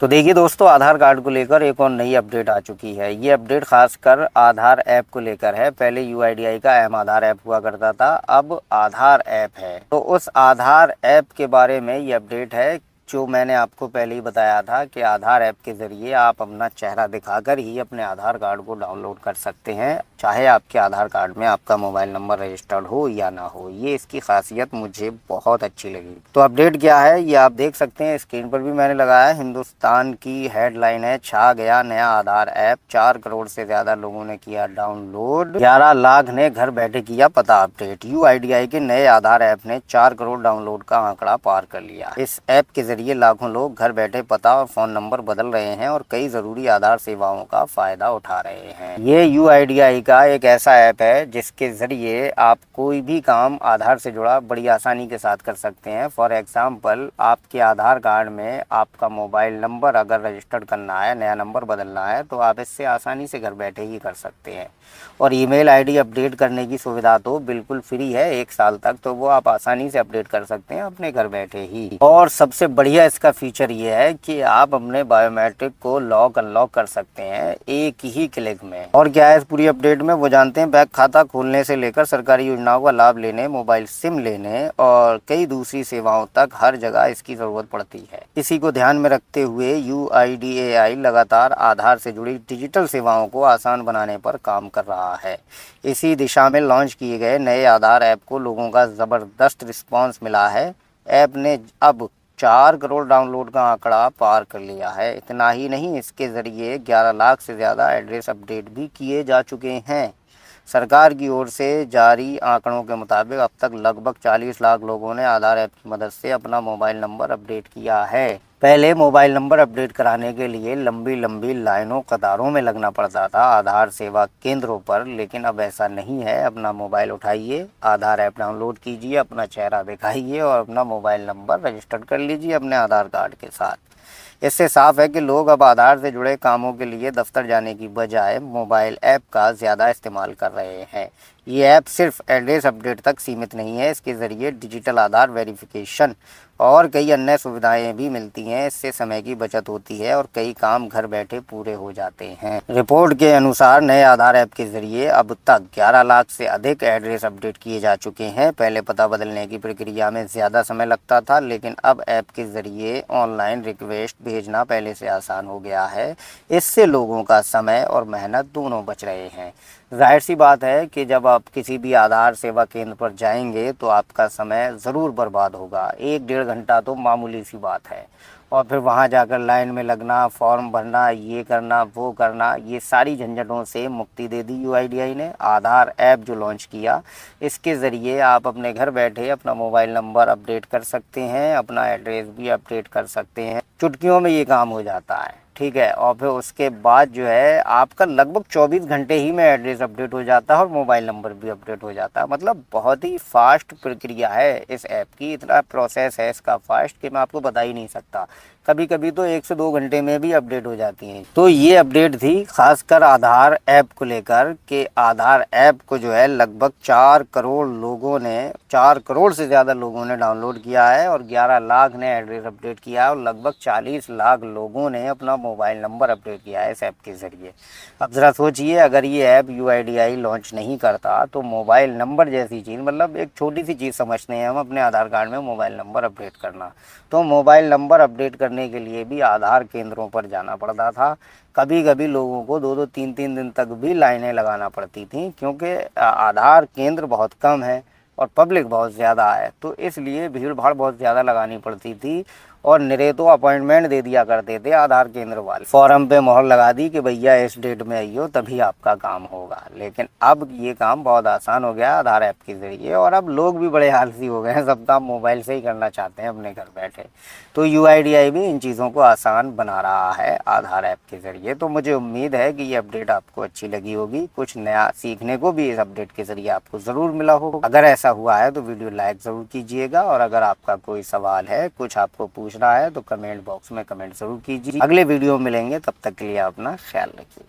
तो देखिए दोस्तों, आधार कार्ड को लेकर एक और नई अपडेट आ चुकी है। ये अपडेट खासकर आधार ऐप को लेकर है। पहले यूआईडीआई का एम आधार ऐप हुआ करता था, अब आधार ऐप है। तो उस आधार ऐप के बारे में ये अपडेट है, जो मैंने आपको पहले ही बताया था कि आधार ऐप के ज़रिए आप अपना चेहरा दिखाकर ही अपने आधार कार्ड को डाउनलोड कर सकते हैं, चाहे आपके आधार कार्ड में आपका मोबाइल नंबर रजिस्टर्ड हो या ना हो। ये इसकी खासियत मुझे बहुत अच्छी लगी। तो अपडेट क्या है ये आप देख सकते हैं, स्क्रीन पर भी मैंने लगाया है। हिंदुस्तान की हेडलाइन है, छा गया नया आधार ऐप, 4 करोड़ से ज़्यादा लोगों ने किया डाउनलोड, 11 लाख ने घर बैठे किया पता अपडेट। यूआईडीआई के नए आधार ऐप ने 4 करोड़ डाउनलोड का आंकड़ा पार कर लिया। इस ऐप के जरिए लाखों लोग घर बैठे पता और फोन नंबर बदल रहे हैं और कई जरूरी आधार सेवाओं का फायदा उठा रहे हैं। ये यूआईडीआई का एक ऐसा ऐप है जिसके जरिए आप कोई भी काम आधार से जुड़ा बड़ी आसानी के साथ कर सकते हैं। फॉर एग्जाम्पल, आपके आधार कार्ड में आपका मोबाइल नंबर अगर रजिस्टर्ड करना है, नया नंबर बदलना है, तो आप इससे आसानी से घर बैठे ही कर सकते हैं। और ईमेल आईडी अपडेट करने की सुविधा तो बिल्कुल फ्री है 1 साल तक, तो वो आप आसानी से अपडेट कर सकते हैं अपने घर बैठे ही। और सबसे बढ़िया इसका फीचर ये है कि आप अपने बायोमेट्रिक को लॉक अनलॉक कर सकते हैं एक ही क्लिक में। और क्या है इस पूरी अपडेट में, वो जानते हैं। बैंक खाता खोलने से लेकर सरकारी योजनाओं का लाभ लेने, मोबाइल सिम लेने और कई दूसरी सेवाओं तक हर जगह इसकी जरूरत पड़ती है। इसी को ध्यान में रखते हुए यूआईडीएआई लगातार आधार से जुड़ी डिजिटल सेवाओं को आसान बनाने पर काम कर रहा है। इसी दिशा में लॉन्च किए गए नए आधार ऐप को लोगों का ज़बरदस्त रिस्पांस मिला है। ऐप ने अब 4 करोड़ डाउनलोड का आंकड़ा पार कर लिया है। इतना ही नहीं, इसके ज़रिए 11 लाख से ज़्यादा एड्रेस अपडेट भी किए जा चुके हैं। सरकार की ओर से जारी आंकड़ों के मुताबिक अब तक लगभग 40 लाख लोगों ने आधार ऐप की मदद से अपना मोबाइल नंबर अपडेट किया है। पहले मोबाइल नंबर अपडेट कराने के लिए लंबी लंबी लाइनों कतारों में लगना पड़ता था आधार सेवा केंद्रों पर, लेकिन अब ऐसा नहीं है। अपना मोबाइल उठाइए, आधार ऐप डाउनलोड कीजिए, अपना चेहरा दिखाइए और अपना मोबाइल नंबर रजिस्टर्ड कर लीजिए अपने आधार कार्ड के साथ। इससे साफ है कि लोग अब आधार से जुड़े कामों के लिए दफ्तर जाने की बजाय मोबाइल ऐप का ज़्यादा इस्तेमाल कर रहे हैं। ये ऐप सिर्फ एड्रेस अपडेट तक सीमित नहीं है, इसके ज़रिए डिजिटल आधार वेरिफिकेशन और कई अन्य सुविधाएं भी मिलती हैं। इससे समय की बचत होती है और कई काम घर बैठे पूरे हो जाते हैं। रिपोर्ट के अनुसार नए आधार ऐप के जरिए अब तक 11 लाख से अधिक एड्रेस अपडेट किए जा चुके हैं। पहले पता बदलने की प्रक्रिया में ज़्यादा समय लगता था, लेकिन अब ऐप के ज़रिए ऑनलाइन रिक्वेस्ट भेजना पहले से आसान हो गया है। इससे लोगों का समय और मेहनत दोनों बच रहे हैं। जाहिर सी बात है कि जब आप किसी भी आधार सेवा केंद्र पर जाएंगे तो आपका समय ज़रूर बर्बाद होगा। 1-1.5 घंटा तो मामूली सी बात है। और फिर वहाँ जाकर लाइन में लगना, फॉर्म भरना, ये करना वो करना, ये सारी झंझटों से मुक्ति दे दी यूआईडीआई ने। आधार ऐप जो लॉन्च किया, इसके ज़रिए आप अपने घर बैठे अपना मोबाइल नंबर अपडेट कर सकते हैं, अपना एड्रेस भी अपडेट कर सकते हैं। चुटकियों में ये काम हो जाता है, ठीक है। और फिर उसके बाद जो है आपका लगभग 24 घंटे ही में एड्रेस अपडेट हो जाता है और मोबाइल नंबर भी अपडेट हो जाता है। मतलब बहुत ही फास्ट प्रक्रिया है इस ऐप की। इतना प्रोसेस है इसका फास्ट कि मैं आपको बता ही नहीं सकता। कभी कभी तो 1 से 2 घंटे में भी अपडेट हो जाती हैं। तो ये अपडेट थी खासकर आधार ऐप को लेकर कि आधार ऐप को जो है लगभग 4 करोड़ लोगों ने, 4 करोड़ से ज़्यादा लोगों ने डाउनलोड किया है और 11 लाख ने एड्रेस अपडेट किया है और लगभग 40 लाख लोगों ने अपना मोबाइल नंबर अपडेट किया है इस ऐप के ज़रिए। अब ज़रा सोचिए, अगर ये ऐप यूआईडीआई लॉन्च नहीं करता तो मोबाइल नंबर जैसी चीज़, मतलब एक छोटी सी चीज़ समझते हैं हम अपने आधार कार्ड में मोबाइल नंबर अपडेट करना, तो मोबाइल नंबर अपडेट करने के लिए भी आधार केंद्रों पर जाना पड़ता था। कभी कभी लोगों को 2-2, 3-3 दिन तक भी लाइनें लगाना पड़ती थी, क्योंकि आधार केंद्र बहुत कम है और पब्लिक बहुत ज़्यादा है, तो इसलिए भीड़ भाड़ बहुत ज़्यादा लगानी पड़ती थी। और निरे तो अपॉइंटमेंट दे दिया करते थे आधार केंद्र वाले, फॉर्म पे मोहर लगा दी कि भैया इस डेट में आइयो तभी आपका काम होगा। लेकिन अब ये काम बहुत आसान हो गया आधार ऐप के ज़रिए और अब लोग भी बड़े आलसी हो गए हैं, सब काम मोबाइल से ही करना चाहते हैं अपने घर बैठे। तो यूआईडीआई भी इन चीज़ों को आसान बना रहा है आधार ऐप के ज़रिए। तो मुझे उम्मीद है कि ये अपडेट आपको अच्छी लगी होगी, कुछ नया सीखने को भी इस अपडेट के ज़रिए आपको ज़रूर मिला होगा। अगर ऐसा हुआ है तो वीडियो लाइक ज़रूर कीजिएगा और अगर आपका कोई सवाल है, कुछ आपको पूछना है तो कमेंट बॉक्स में कमेंट ज़रूर कीजिए। अगले वीडियो में मिलेंगे, तब तक के लिए अपना ख्याल रखिए।